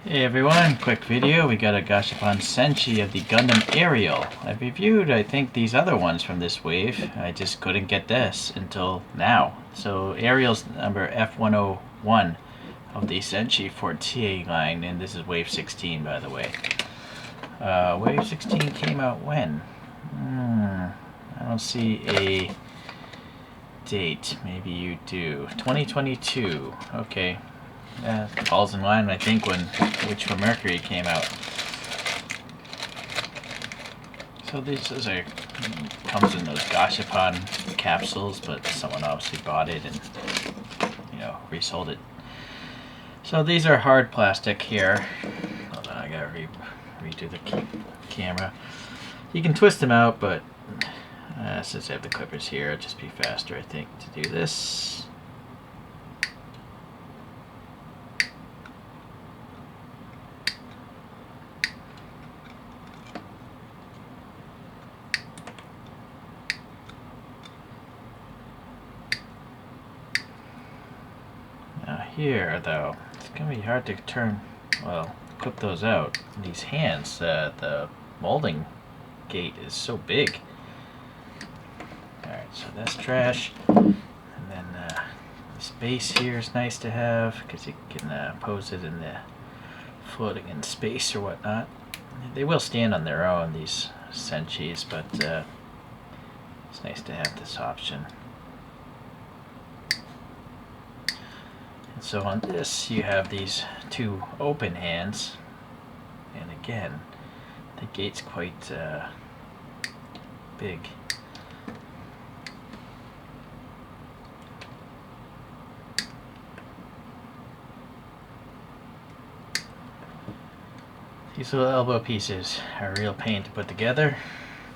Hey everyone, quick video. We got a Gashapon Senshi of the Gundam Ariel. I've reviewed, I think, these other ones from this wave. I just couldn't get this until now. So Ariel's number F101 of the Senshi Forte line, and this is wave 16, by the way. Wave 16 came out when? I don't see a date. Maybe you do. 2022. Okay. Falls in line, I think, when Witch for Mercury came out. So this is comes in those Gashapon capsules, but someone obviously bought it and, resold it. So these are hard plastic here. Hold on, I gotta redo the camera. You can twist them out, but since I have the clippers here, it'll just be faster, I think, to do this. Here, though, it's going to be hard to clip those out. These hands, the molding gate is so big. Alright, so that's trash. And then this base here is nice to have because you can pose it in the floating in space or whatnot. They will stand on their own, these Senshis, but it's nice to have this option. So on this you have these two open hands, and again the gate's quite big. These little elbow pieces are real pain to put together,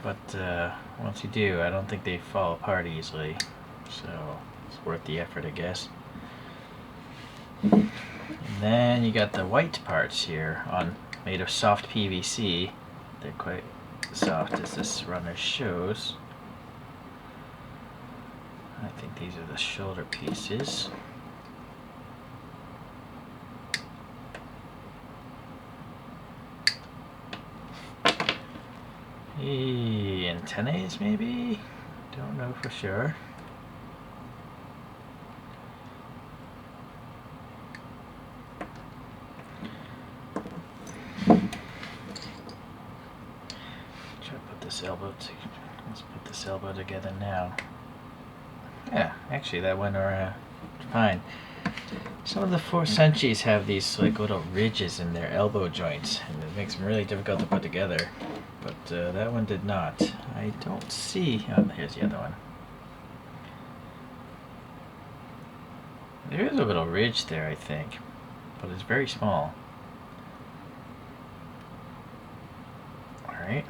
but once you do, I don't think they fall apart easily, so it's worth the effort, I guess. And then you got the white parts here made of soft PVC. They're quite soft, as this runner shows. I think these are the shoulder pieces. Antennae maybe? Don't know for sure. Let's put this elbow together now. Yeah, actually that went fine. Some of the four Senshis have these like little ridges in their elbow joints, and it makes them really difficult to put together. But that one did not. I don't see. Oh, here's the other one. There is a little ridge there, I think, but it's very small. All right.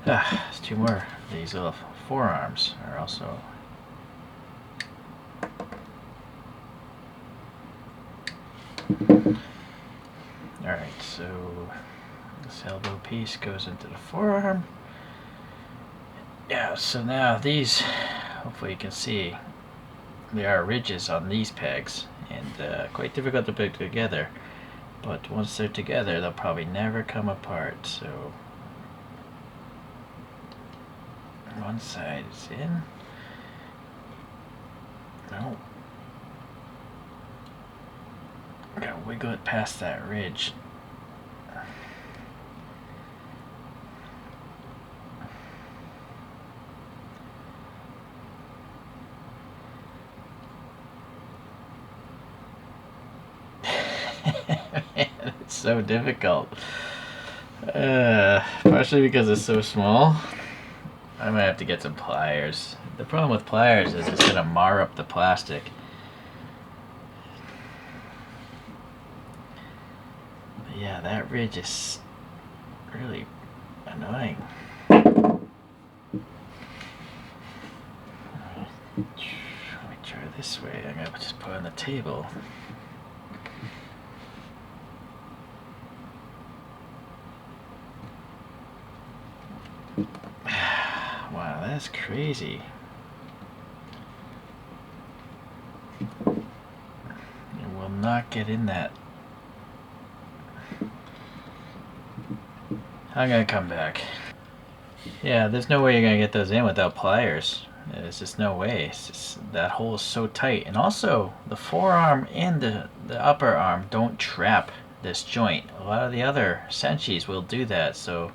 There's two more. These little forearms are also. Alright, so this elbow piece goes into the forearm. Yeah, so now these, hopefully you can see, there are ridges on these pegs, and quite difficult to put together. But once they're together, they'll probably never come apart, so. One side is in. No. Gotta wiggle it past that ridge. Man, it's so difficult. Partially because it's so small. I might have to get some pliers. The problem with pliers is it's going to mar up the plastic. But yeah, that ridge is really annoying. Let me try this way. I'm going to just put it on the table. Wow, that's crazy. It will not get in that I'm gonna come back. Yeah, there's no way you're gonna get those in without pliers. There's just no way. It's just, that hole is so tight. And also, the forearm and the upper arm don't trap this joint. A lot of the other Senshis will do that, so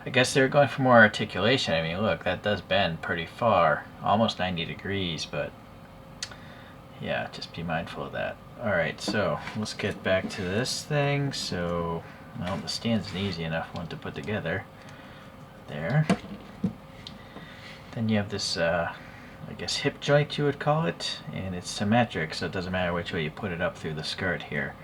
I guess they're going for more articulation. I mean, look, that does bend pretty far, almost 90 degrees, but yeah, just be mindful of that. Alright, so let's get back to this thing. So, well, the stand's an easy enough one to put together. There. Then you have this, I guess, hip joint you would call it, and it's symmetric, so it doesn't matter which way you put it up through the skirt here.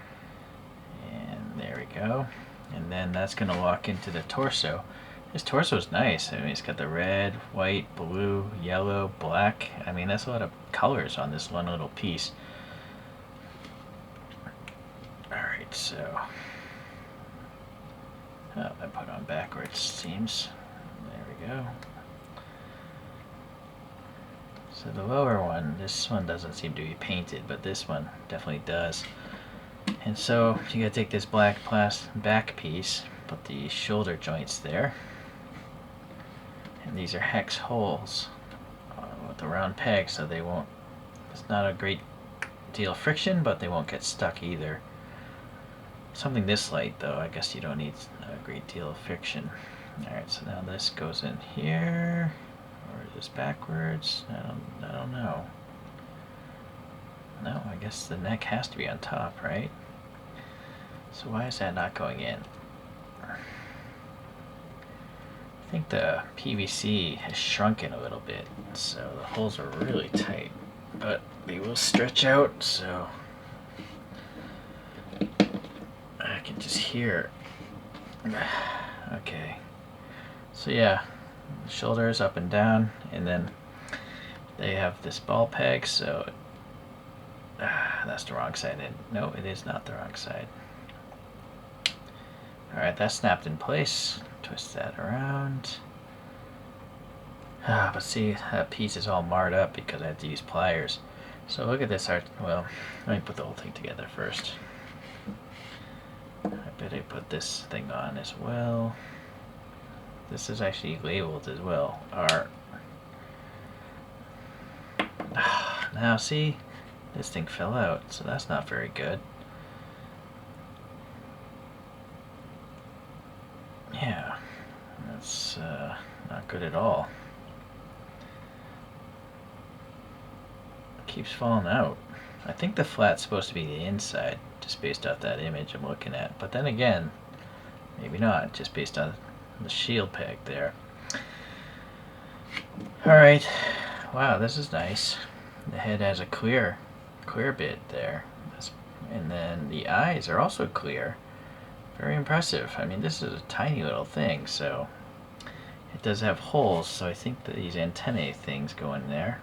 And there we go. And then that's going to lock into the torso. This torso is nice. I mean, it's got the red, white, blue, yellow, black. I mean, that's a lot of colors on this one little piece. Alright, so... oh, I put on backwards, seems. There we go. So the lower one, this one doesn't seem to be painted, but this one definitely does. And so you gotta take this black back piece, put the shoulder joints there. And these are hex holes with a round peg, so they won't, it's not a great deal of friction, but they won't get stuck either. Something this light though, I guess you don't need a great deal of friction. Alright, so now this goes in here, or is this backwards? I don't know. No, I guess the neck has to be on top, right? So why is that not going in? I think the PVC has shrunken a little bit, so the holes are really tight, but they will stretch out, so I can just hear. Okay, so yeah, shoulders up and down, and then they have this ball peg, so that's the wrong side. No, it is not the wrong side. Alright, that's snapped in place. Twist that around. But see, that piece is all marred up because I have to use pliers. So look at this art. Well, let me put the whole thing together first. I bet I put this thing on as well. This is actually labeled as well. R. Now see, this thing fell out, so that's not very good. Yeah, that's not good at all. It keeps falling out. I think the flat's supposed to be the inside, just based off that image I'm looking at. But then again, maybe not, just based on the shield peg there. Alright, wow, this is nice. The head has a clear bit there. And then the eyes are also clear. Very impressive. I mean, this is a tiny little thing, so it does have holes, so I think that these antennae things go in there.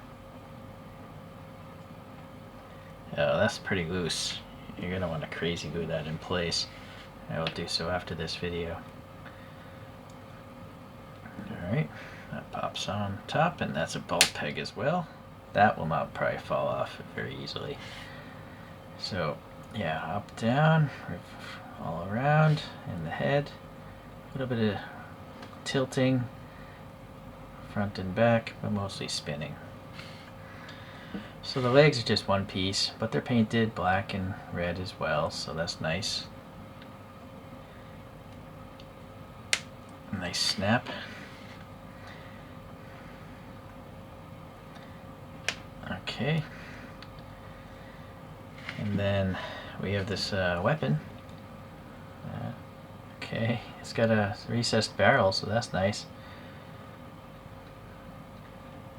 Oh, that's pretty loose. You're going to want to crazy glue that in place. I will do so after this video. Alright, that pops on top, and that's a ball peg as well. That will not probably fall off very easily. So, yeah, up, down, all around, and the head. A little bit of tilting, front and back, but mostly spinning. So the legs are just one piece, but they're painted black and red as well, so that's nice. Nice snap. Okay. And then we have this weapon. Okay, it's got a recessed barrel, so that's nice.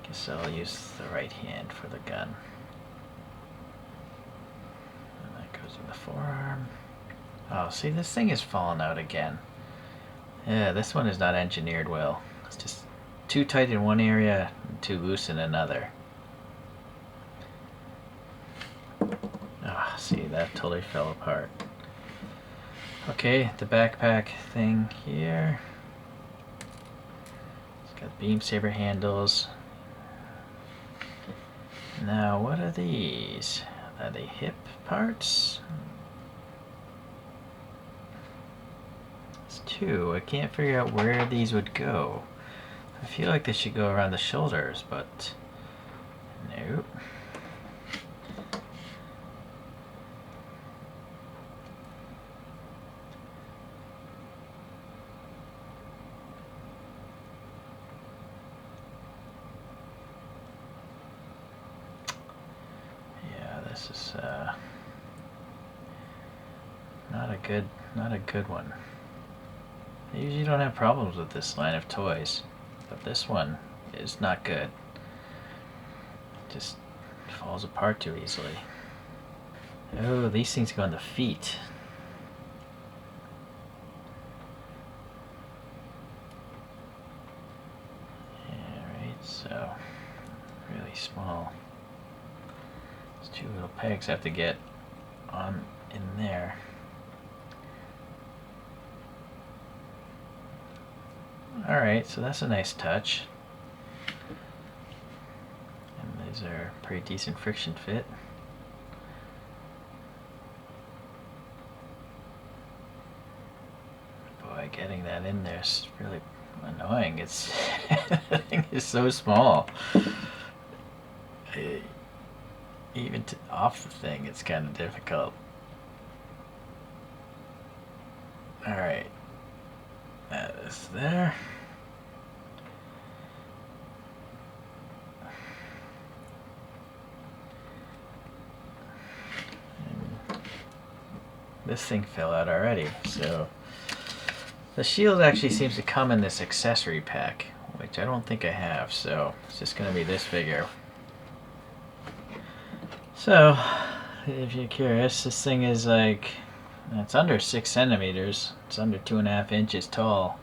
Guess I'll use the right hand for the gun. And that goes in the forearm. Oh, see, this thing is falling out again. Yeah, this one is not engineered well. It's just too tight in one area and too loose in another. Ah, see, that totally fell apart. Okay, the backpack thing here. It's got beam saber handles. Now, what are these? Are they hip parts? It's 2. I can't figure out where these would go. I feel like they should go around the shoulders, but nope. Yeah, this is not a good one. I usually don't have problems with this line of toys, but this one is not good. It just falls apart too easily. Oh, these things go on the feet. Alright, so really small. These 2 little pegs have to get on in there. Alright, so that's a nice touch. And these are pretty decent friction fit. Boy, getting that in there is really annoying. It's the thing is so small. Even off the thing, it's kind of difficult. Alright. That is there. And this thing fell out already, so the shield actually seems to come in this accessory pack, which I don't think I have, so it's just going to be this figure. So, if you're curious, this thing is like, it's under 6 centimeters. It's under 2.5 inches tall.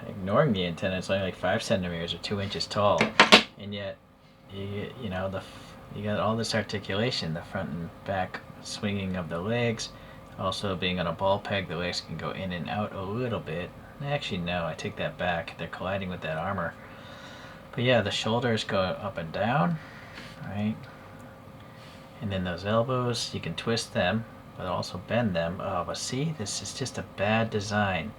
Ignoring the antenna, it's only like 5 centimeters or 2 inches tall. And yet, you know, you got all this articulation, the front and back swinging of the legs. Also, being on a ball peg, the legs can go in and out a little bit. Actually, no, I take that back. They're colliding with that armor. But yeah, the shoulders go up and down, right? And then those elbows, you can twist them, but also bend them. Oh, but see, this is just a bad design.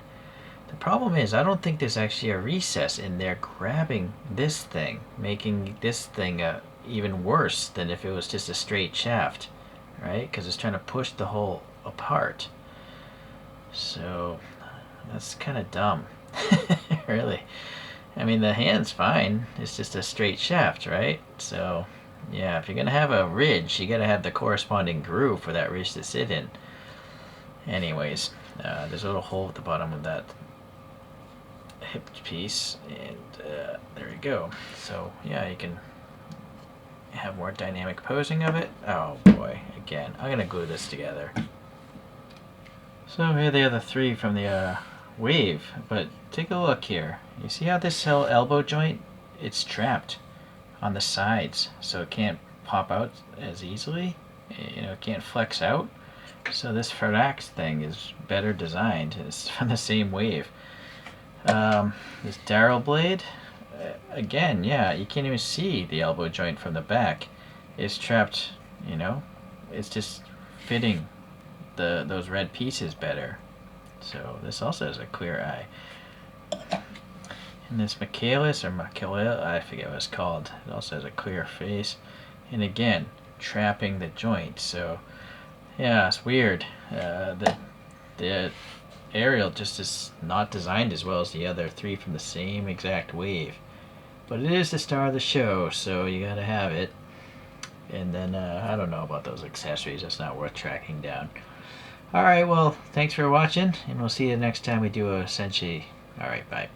The problem is, I don't think there's actually a recess in there grabbing this thing, making this thing even worse than if it was just a straight shaft, right? Because it's trying to push the hole apart. So that's kind of dumb, really. I mean, the hand's fine. It's just a straight shaft, right? So yeah, if you're gonna have a ridge, you gotta have the corresponding groove for that ridge to sit in. Anyways, there's a little hole at the bottom of that hip piece, and there we go. So yeah, you can have more dynamic posing of it. Oh boy, again, I'm gonna glue this together. So here they are, the 3 from the wave, but take a look here. You see how this elbow joint, it's trapped on the sides, so it can't pop out as easily. You know, it can't flex out. So this Ferax thing is better designed. It's from the same wave. This Darrell blade, again, yeah, you can't even see the elbow joint from the back. It's trapped, you know, it's just fitting those red pieces better. So this also has a clear eye. And this Michaelis, or Michaela, I forget what it's called, it also has a clear face. And again, trapping the joint. So yeah, it's weird. The Ariel just is not designed as well as the other 3 from the same exact wave. But it is the star of the show, so you gotta have it. And then, I don't know about those accessories. That's not worth tracking down. Alright, well, thanks for watching, and we'll see you next time we do a Senshi. Alright, bye.